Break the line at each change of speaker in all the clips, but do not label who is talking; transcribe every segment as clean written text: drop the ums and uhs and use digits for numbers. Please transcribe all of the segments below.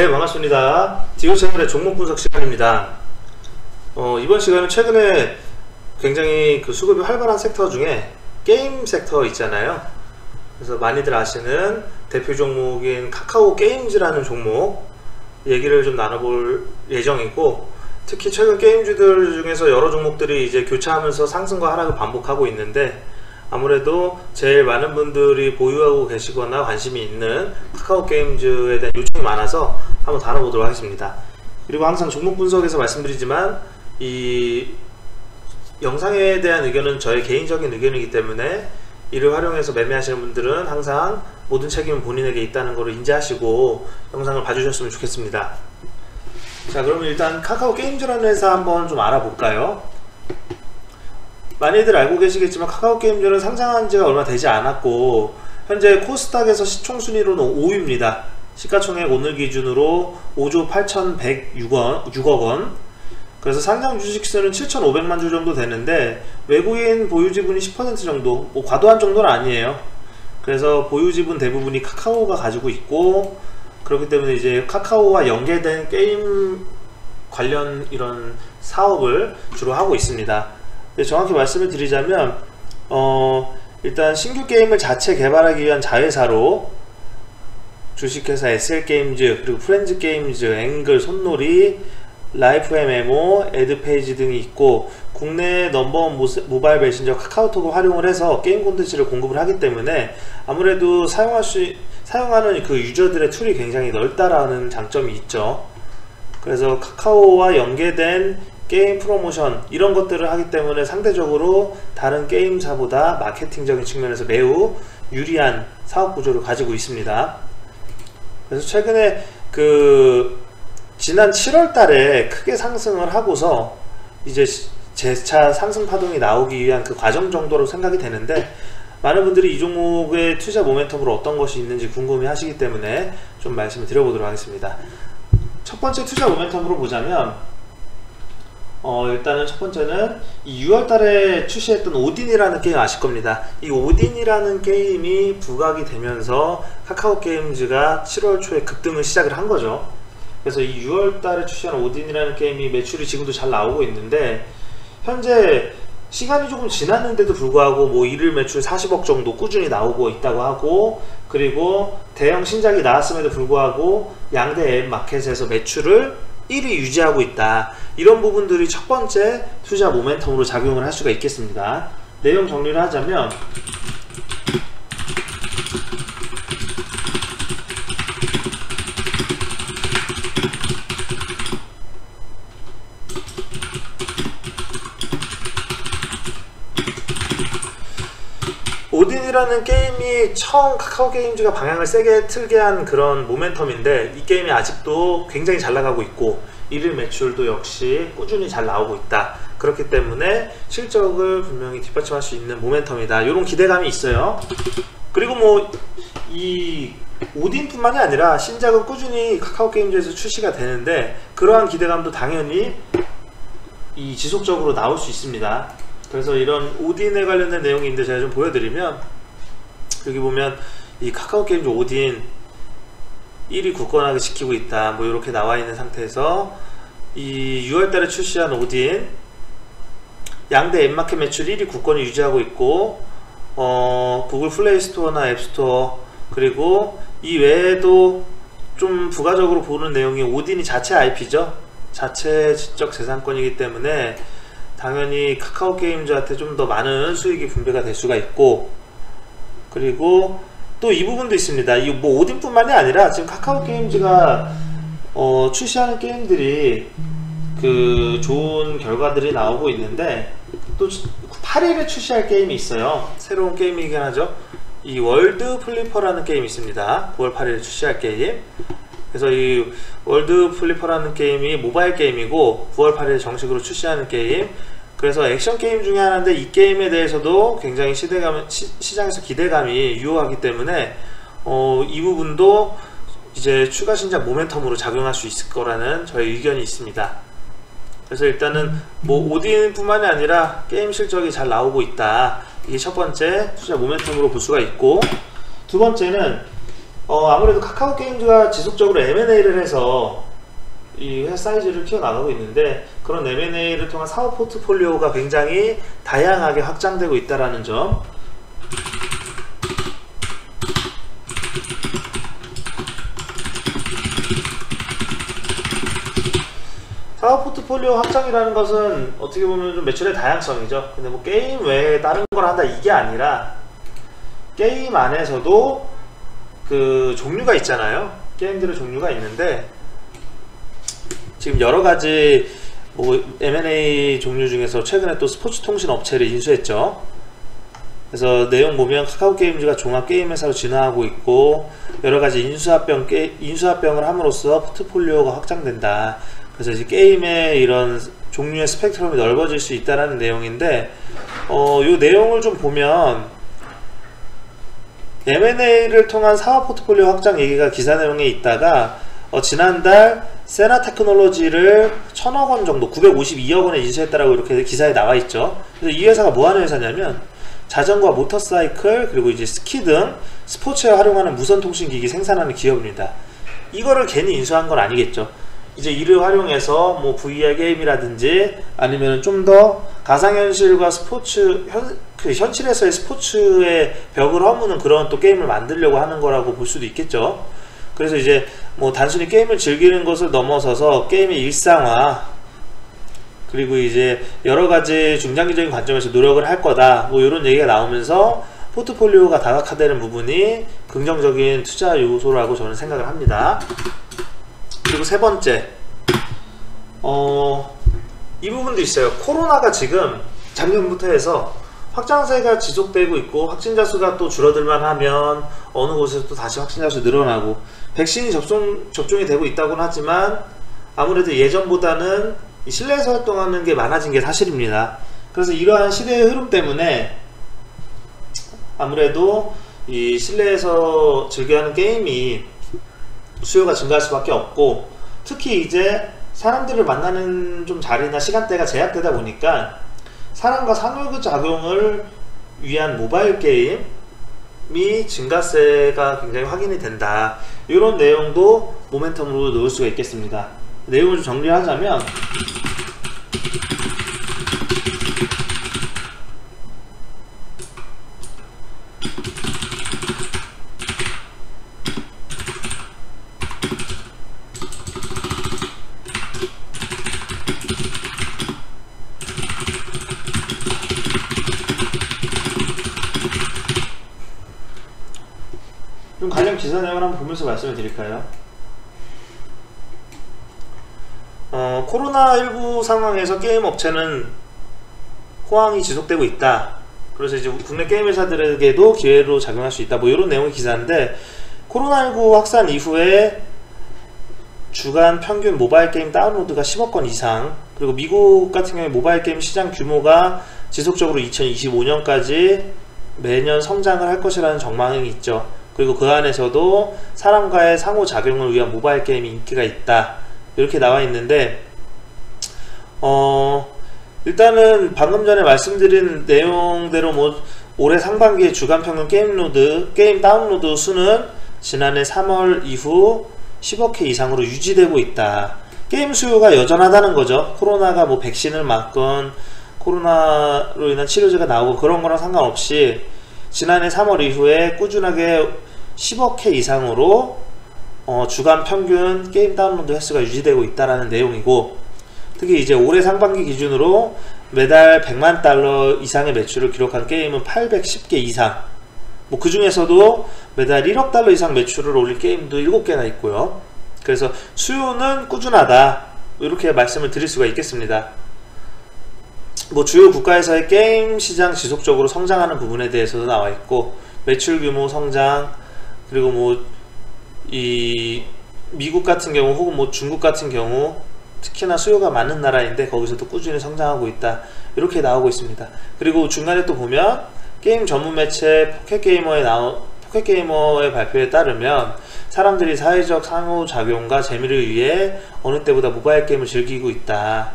네, 반갑습니다. 디오채널의 종목 분석 시간입니다. 이번 시간은 최근에 굉장히 그 수급이 활발한 섹터 중에 게임 섹터 있잖아요. 그래서 많이들 아시는 대표 종목인 카카오 게임즈라는 종목 얘기를 좀 나눠볼 예정이고, 특히 최근 게임주들 중에서 여러 종목들이 이제 교차하면서 상승과 하락을 반복하고 있는데, 아무래도 제일 많은 분들이 보유하고 계시거나 관심이 있는 카카오 게임즈에 대한 요청이 많아서 한번 다뤄보도록 하겠습니다. 그리고 항상 종목 분석에서 말씀드리지만 이 영상에 대한 의견은 저의 개인적인 의견이기 때문에 이를 활용해서 매매하시는 분들은 항상 모든 책임은 본인에게 있다는 것을 인지하시고 영상을 봐주셨으면 좋겠습니다. 자, 그러면 일단 카카오 게임즈라는 회사 한번 좀 알아볼까요? 많이들 알고 계시겠지만 카카오 게임즈는 상장한 지가 얼마 되지 않았고 현재 코스닥에서 시총순위로는 5위입니다. 시가총액 오늘 기준으로 5조 8,106억 원. 그래서 상장 주식수는 7,500만 주 정도 되는데 외국인 보유지분이 10% 정도, 뭐 과도한 정도는 아니에요. 그래서 보유지분 대부분이 카카오가 가지고 있고, 그렇기 때문에 이제 카카오와 연계된 게임 관련 이런 사업을 주로 하고 있습니다. 정확히 말씀을 드리자면 일단 신규 게임을 자체 개발하기 위한 자회사로 주식회사 SL게임즈, 그리고 프렌즈게임즈, 앵글, 손놀이, 라이프 MMO, 에드페이지 등이 있고, 국내 넘버원 모바일 메신저 카카오톡을 활용을 해서 게임 콘텐츠를 공급을 하기 때문에 아무래도 사용하는 그 유저들의 툴이 굉장히 넓다라는 장점이 있죠. 그래서 카카오와 연계된 게임 프로모션 이런 것들을 하기 때문에 상대적으로 다른 게임사보다 마케팅적인 측면에서 매우 유리한 사업 구조를 가지고 있습니다. 그래서 최근에 지난 7월 달에 크게 상승을 하고서 이제 재차 상승 파동이 나오기 위한 그 과정 정도로 생각이 되는데, 많은 분들이 이 종목의 투자 모멘텀으로 어떤 것이 있는지 궁금해 하시기 때문에 좀 말씀을 드려보도록 하겠습니다. 첫 번째 투자 모멘텀으로 보자면 일단은 첫 번째는 이 6월달에 출시했던 오딘이라는 게임 아실 겁니다. 이 오딘이라는 게임이 부각이 되면서 카카오 게임즈가 7월 초에 급등을 시작을 한 거죠. 그래서 이 6월달에 출시한 오딘이라는 게임이 매출이 지금도 잘 나오고 있는데, 현재 시간이 조금 지났는데도 불구하고 뭐 일일 매출 40억 정도 꾸준히 나오고 있다고 하고, 그리고 대형 신작이 나왔음에도 불구하고 양대 앱 마켓에서 매출을 1위 유지하고 있다. 이런 부분들이 첫 번째 투자 모멘텀으로 작용을 할 수가 있겠습니다. 내용 정리를 하자면, 오딘이라는 게임이 처음 카카오 게임즈가 방향을 세게 틀게 한 그런 모멘텀인데, 이 게임이 아직도 굉장히 잘 나가고 있고 일일 매출도 역시 꾸준히 잘 나오고 있다. 그렇기 때문에 실적을 분명히 뒷받침할 수 있는 모멘텀이다. 이런 기대감이 있어요. 그리고 뭐 이 오딘뿐만이 아니라 신작은 꾸준히 카카오 게임즈에서 출시가 되는데, 그러한 기대감도 당연히 지속적으로 나올 수 있습니다. 그래서 이런 오딘에 관련된 내용이 있는데 제가 좀 보여드리면, 여기 보면 이 카카오 게임즈 오딘 1위 굳건하게 지키고 있다, 뭐 이렇게 나와 있는 상태에서 이 6월달에 출시한 오딘 양대 앱마켓 매출 1위 굳건히 유지하고 있고, 구글 플레이 스토어나 앱스토어, 그리고 이 외에도 좀 부가적으로 보는 내용이 오딘이 자체 IP죠. 자체 지적 재산권이기 때문에 당연히 카카오 게임즈한테 좀 더 많은 수익이 분배가 될 수가 있고, 그리고 또 이 부분도 있습니다. 이 뭐 오딘뿐만이 아니라 지금 카카오 게임즈가 출시하는 게임들이 좋은 결과들이 나오고 있는데, 또 8일에 출시할 게임이 있어요. 새로운 게임이긴 하죠. 이 월드 플리퍼라는 게임이 있습니다. 9월 8일에 출시할 게임. 그래서 이 월드 플리퍼라는 게임이 모바일 게임이고 9월 8일에 정식으로 출시하는 게임. 그래서 액션 게임 중에 하나인데, 이 게임에 대해서도 굉장히 시장에서 기대감이 유효하기 때문에 이 부분도 이제 추가 신작 모멘텀으로 작용할 수 있을 거라는 저의 의견이 있습니다. 그래서 일단은 뭐 오딘뿐만이 아니라 게임 실적이 잘 나오고 있다. 이게 첫 번째 투자 모멘텀으로 볼 수가 있고, 두 번째는 아무래도 카카오 게임즈가 지속적으로 M&A를 해서 이 회사 사이즈를 키워나가고 있는데, 그런 M&A를 통한 사업 포트폴리오가 굉장히 다양하게 확장되고 있다는 점. 사업 포트폴리오 확장이라는 것은 어떻게 보면 좀 매출의 다양성이죠. 근데 뭐 게임 외에 다른 걸 한다 이게 아니라, 게임 안에서도 그 종류가 있잖아요. 게임들의 종류가 있는데, 지금 여러가지 뭐 M&A 종류 중에서 최근에 또 스포츠 통신 업체를 인수했죠. 그래서 내용 보면 카카오 게임즈가 종합 게임 회사로 진화하고 있고, 여러가지 인수합병을 함으로써 포트폴리오가 확장된다. 그래서 이제 게임의 이런 종류의 스펙트럼이 넓어질 수 있다라는 내용인데, 이 내용을 좀 보면 M&A를 통한 사업 포트폴리오 확장 얘기가 기사 내용에 있다가, 지난달 세나테크놀로지를 1000억원 정도, 952억원에 인수했다라고 이렇게 기사에 나와 있죠. 그래서 이 회사가 뭐 하는 회사냐면, 자전거, 모터사이클, 그리고 이제 스키 등 스포츠에 활용하는 무선 통신기기 생산하는 기업입니다. 이거를 괜히 인수한 건 아니겠죠. 이제 이를 활용해서 뭐 VR 게임이라든지 아니면 좀 더 가상현실과 스포츠, 현실에서의 스포츠의 벽을 허무는 그런 또 게임을 만들려고 하는 거라고 볼 수도 있겠죠. 그래서 이제 뭐 단순히 게임을 즐기는 것을 넘어서서 게임의 일상화, 그리고 이제 여러가지 중장기적인 관점에서 노력을 할 거다, 뭐 이런 얘기가 나오면서 포트폴리오가 다각화되는 부분이 긍정적인 투자 요소라고 저는 생각을 합니다. 그리고 세 번째, 이 부분도 있어요. 코로나가 지금 작년부터 해서 확장세가 지속되고 있고, 확진자 수가 또 줄어들만 하면 어느 곳에서 또 다시 확진자 수 늘어나고, 백신이 접종이 되고 있다고는 하지만 아무래도 예전보다는 이 실내에서 활동하는 게 많아진 게 사실입니다. 그래서 이러한 시대의 흐름 때문에 아무래도 이 실내에서 즐겨하는 게임이 수요가 증가할 수밖에 없고, 특히 이제 사람들을 만나는 좀 자리나 시간대가 제약되다 보니까 사람과 상호작용을 위한 모바일 게임이 증가세가 굉장히 확인이 된다. 이런 내용도 모멘텀으로 넣을 수가 있겠습니다. 내용을 좀 정리하자면, 좀 관련 기사 내용을 한번 보면서 말씀을 드릴까요? 코로나19 상황에서 게임 업체는 호황이 지속되고 있다. 그래서 이제 국내 게임 회사들에게도 기회로 작용할 수 있다. 뭐 이런 내용의 기사인데, 코로나19 확산 이후에 주간 평균 모바일 게임 다운로드가 10억 건 이상, 그리고 미국 같은 경우에 모바일 게임 시장 규모가 지속적으로 2025년까지 매년 성장을 할 것이라는 전망이 있죠. 그리고 그 안에서도 사람과의 상호작용을 위한 모바일 게임이 인기가 있다, 이렇게 나와 있는데, 일단은 방금 전에 말씀드린 내용대로 뭐 올해 상반기에 주간 평균 게임 다운로드 수는 지난해 3월 이후 10억 회 이상으로 유지되고 있다. 게임 수요가 여전하다는 거죠. 코로나가 뭐 백신을 맞건 코로나로 인한 치료제가 나오고 그런 거랑 상관없이 지난해 3월 이후에 꾸준하게 10억 회 이상으로 주간 평균 게임 다운로드 횟수가 유지되고 있다라는 내용이고, 특히 이제 올해 상반기 기준으로 매달 100만 달러 이상의 매출을 기록한 게임은 810개 이상, 뭐 그 중에서도 매달 1억 달러 이상 매출을 올린 게임도 7개나 있고요. 그래서 수요는 꾸준하다, 이렇게 말씀을 드릴 수가 있겠습니다. 뭐 주요 국가에서의 게임 시장 지속적으로 성장하는 부분에 대해서도 나와 있고, 매출 규모 성장, 그리고 뭐 이 미국 같은 경우 혹은 뭐 중국 같은 경우 특히나 수요가 많은 나라인데 거기서도 꾸준히 성장하고 있다, 이렇게 나오고 있습니다. 그리고 중간에 또 보면 게임 전문 매체 포켓게이머의 발표에 따르면 사람들이 사회적 상호작용과 재미를 위해 어느 때보다 모바일 게임을 즐기고 있다.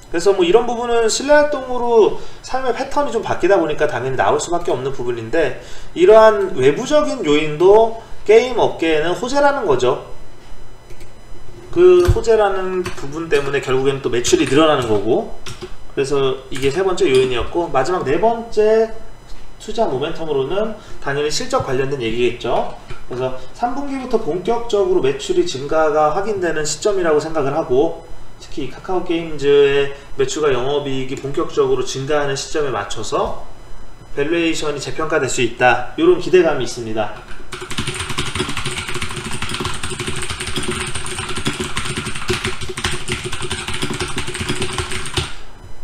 그래서 뭐 이런 부분은 실내활동으로 삶의 패턴이 좀 바뀌다 보니까 당연히 나올 수밖에 없는 부분인데, 이러한 외부적인 요인도 게임 업계에는 호재라는 거죠. 그 호재라는 부분 때문에 결국에는 또 매출이 늘어나는 거고, 그래서 이게 세 번째 요인이었고, 마지막 네 번째 투자 모멘텀으로는 당연히 실적 관련된 얘기겠죠. 그래서 3분기부터 본격적으로 매출이 증가가 확인되는 시점이라고 생각을 하고, 특히 카카오 게임즈의 매출과 영업이익이 본격적으로 증가하는 시점에 맞춰서 밸류에이션이 재평가될 수 있다, 이런 기대감이 있습니다.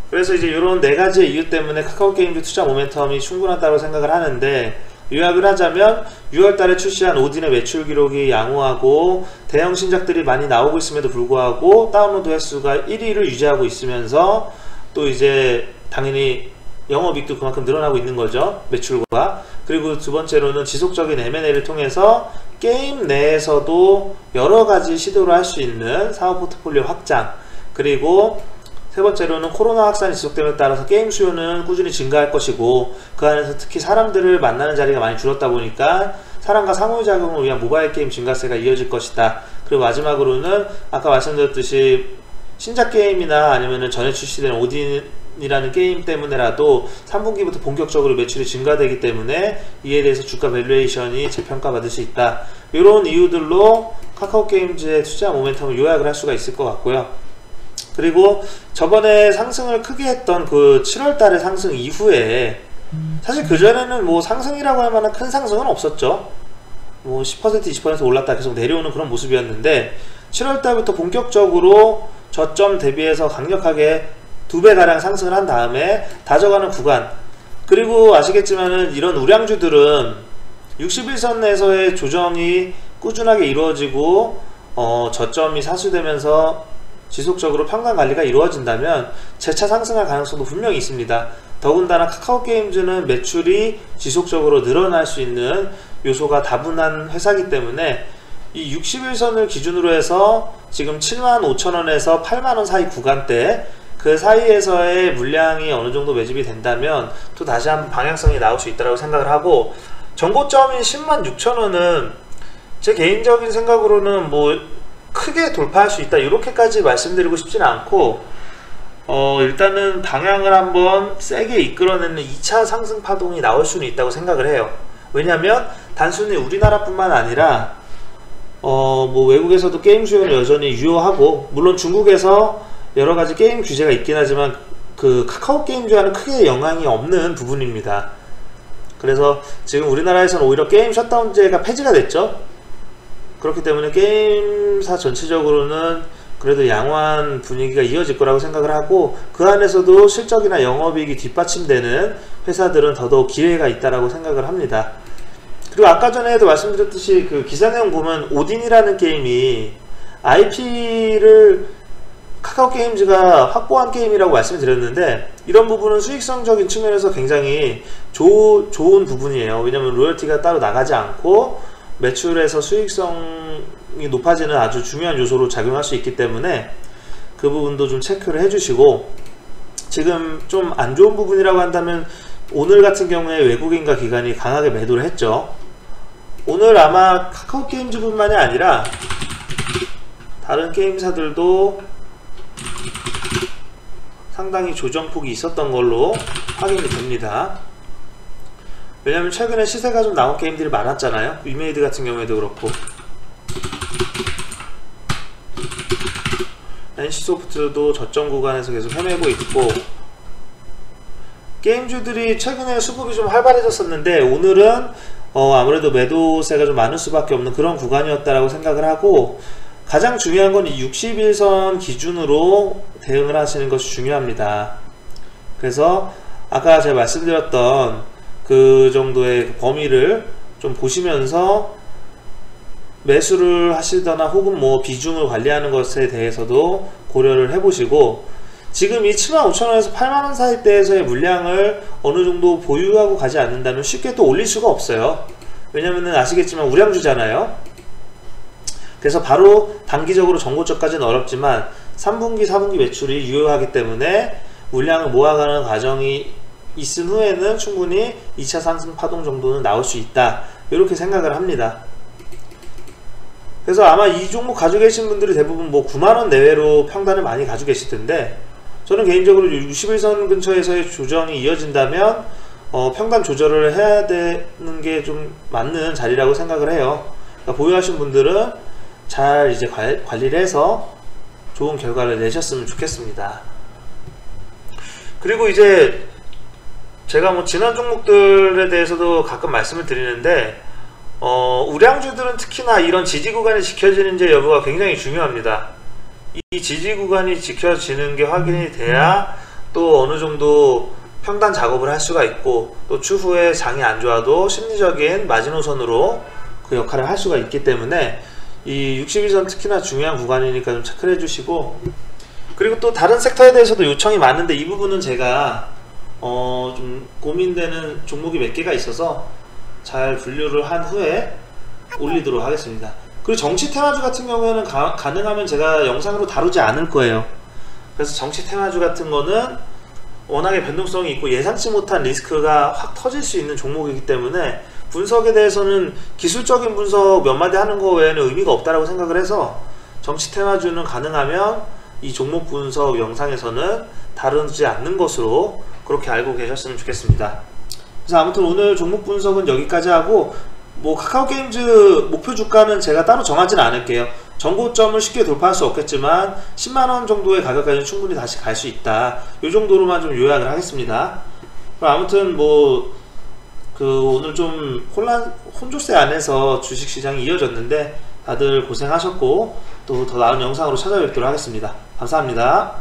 그래서 이제 이런 네 가지의 이유 때문에 카카오 게임즈 투자 모멘텀이 충분하다고 생각을 하는데, 요약을 하자면 6월달에 출시한 오딘의 매출 기록이 양호하고 대형 신작들이 많이 나오고 있음에도 불구하고 다운로드 횟수가 1위를 유지하고 있으면서, 또 이제 당연히 영업이익도 그만큼 늘어나고 있는 거죠, 매출과. 그리고 두 번째로는 지속적인 M&A를 통해서 게임 내에서도 여러가지 시도를 할 수 있는 사업 포트폴리오 확장, 그리고 세 번째로는 코로나 확산이 지속됨에 따라서 게임 수요는 꾸준히 증가할 것이고, 그 안에서 특히 사람들을 만나는 자리가 많이 줄었다 보니까 사람과 상호작용을 위한 모바일 게임 증가세가 이어질 것이다. 그리고 마지막으로는 아까 말씀드렸듯이 신작 게임이나 아니면은 전에 출시된 오딘이라는 게임 때문에라도 3분기부터 본격적으로 매출이 증가되기 때문에 이에 대해서 주가 밸류에이션이 재평가받을 수 있다. 이런 이유들로 카카오 게임즈의 투자 모멘텀을 요약을 할 수가 있을 것 같고요. 그리고 저번에 상승을 크게 했던 그 7월달의 상승 이후에 사실 그전에는 뭐 상승이라고 할 만한 큰 상승은 없었죠. 뭐 10% 20% 올랐다 계속 내려오는 그런 모습이었는데, 7월달부터 본격적으로 저점 대비해서 강력하게 2배가량 상승을 한 다음에 다져가는 구간, 그리고 아시겠지만은 이런 우량주들은 61선에서의 조정이 꾸준하게 이루어지고 저점이 사수되면서 지속적으로 평단 관리가 이루어진다면 재차 상승할 가능성도 분명히 있습니다. 더군다나 카카오 게임즈는 매출이 지속적으로 늘어날 수 있는 요소가 다분한 회사이기 때문에 이 61선을 기준으로 해서 지금 75,000원에서 80,000원 사이 구간대, 그 사이에서의 물량이 어느 정도 매집이 된다면 또 다시 한번 방향성이 나올 수 있다고 생각을 하고, 정고점인 106,000원은 제 개인적인 생각으로는 뭐 크게 돌파할 수 있다, 이렇게까지 말씀드리고 싶지는 않고, 일단은 방향을 한번 세게 이끌어내는 2차 상승 파동이 나올 수는 있다고 생각을 해요. 왜냐면 단순히 우리나라뿐만 아니라 뭐 외국에서도 게임 수요는 여전히 유효하고, 물론 중국에서 여러가지 게임 규제가 있긴 하지만 그 카카오 게임즈와는 크게 영향이 없는 부분입니다. 그래서 지금 우리나라에서는 오히려 게임 셧다운제가 폐지가 됐죠. 그렇기 때문에 게임사 전체적으로는 그래도 양호한 분위기가 이어질 거라고 생각을 하고, 그 안에서도 실적이나 영업이익이 뒷받침되는 회사들은 더더욱 기회가 있다라고 생각을 합니다. 그리고 아까 전에도 말씀드렸듯이 그 기사 내용 보면 오딘이라는 게임이 IP를 카카오 게임즈가 확보한 게임이라고 말씀드렸는데, 이런 부분은 수익성적인 측면에서 굉장히 좋은 부분이에요. 왜냐면 로열티가 따로 나가지 않고 매출에서 수익성이 높아지는 아주 중요한 요소로 작용할 수 있기 때문에 그 부분도 좀 체크를 해주시고, 지금 좀 안 좋은 부분이라고 한다면 오늘 같은 경우에 외국인과 기관이 강하게 매도를 했죠. 오늘 아마 카카오 게임즈 뿐만이 아니라 다른 게임사들도 상당히 조정폭이 있었던 걸로 확인이 됩니다. 왜냐면 최근에 시세가 좀 나온 게임들이 많았잖아요. 위메이드 같은 경우에도 그렇고, NC소프트도 저점 구간에서 계속 헤매고 있고, 게임주들이 최근에 수급이 좀 활발해졌었는데 오늘은 아무래도 매도세가 좀 많을 수밖에 없는 그런 구간이었다라고 생각을 하고, 가장 중요한 건 이 61선 기준으로 대응을 하시는 것이 중요합니다. 그래서 아까 제가 말씀드렸던 그 정도의 범위를 좀 보시면서 매수를 하시거나 혹은 뭐 비중을 관리하는 것에 대해서도 고려를 해보시고, 지금 이 75,000원에서 80,000원 사이대에서의 물량을 어느 정도 보유하고 가지 않는다면 쉽게 또 올릴 수가 없어요. 왜냐면은 아시겠지만 우량주잖아요. 그래서 바로 단기적으로 정고점까지는 어렵지만 3분기 4분기 매출이 유효하기 때문에 물량을 모아가는 과정이 있은 후에는 충분히 2차 상승 파동 정도는 나올 수 있다, 이렇게 생각을 합니다. 그래서 아마 이 종목 가지고 계신 분들이 대부분 뭐 9만원 내외로 평단을 많이 가지고 계시던데, 저는 개인적으로 61선 근처에서의 조정이 이어진다면 평단 조절을 해야 되는 게 좀 맞는 자리라고 생각을 해요. 그러니까 보유하신 분들은 잘 이제 관리를 해서 좋은 결과를 내셨으면 좋겠습니다. 그리고 이제 제가 뭐 지난 종목들에 대해서도 가끔 말씀을 드리는데, 우량주들은 특히나 이런 지지 구간이 지켜지는지 여부가 굉장히 중요합니다. 이 지지 구간이 지켜지는 게 확인이 돼야 또 어느 정도 평단 작업을 할 수가 있고, 또 추후에 장이 안 좋아도 심리적인 마지노선으로 그 역할을 할 수가 있기 때문에 이 61선 특히나 중요한 구간이니까 좀 체크를 해주시고, 그리고 또 다른 섹터에 대해서도 요청이 많은데 이 부분은 제가 좀 고민되는 종목이 몇 개가 있어서 잘 분류를 한 후에 올리도록 하겠습니다. 그리고 정치 테마주 같은 경우에는 가능하면 제가 영상으로 다루지 않을 거예요. 그래서 정치 테마주 같은 거는 워낙에 변동성이 있고 예상치 못한 리스크가 확 터질 수 있는 종목이기 때문에 분석에 대해서는 기술적인 분석 몇 마디 하는 거 외에는 의미가 없다라고 생각을 해서, 정치 테마주는 가능하면 이 종목 분석 영상에서는 다루지 않는 것으로 그렇게 알고 계셨으면 좋겠습니다. 그래서 아무튼 오늘 종목 분석은 여기까지 하고, 뭐 카카오게임즈 목표 주가는 제가 따로 정하지는 않을게요. 전고점을 쉽게 돌파할 수 없겠지만 10만원 정도의 가격까지 충분히 다시 갈 수 있다, 이 정도로만 좀 요약을 하겠습니다. 그럼 아무튼 뭐 오늘 좀 혼조세 안에서 주식시장이 이어졌는데 다들 고생하셨고, 또 더 나은 영상으로 찾아뵙도록 하겠습니다. 감사합니다.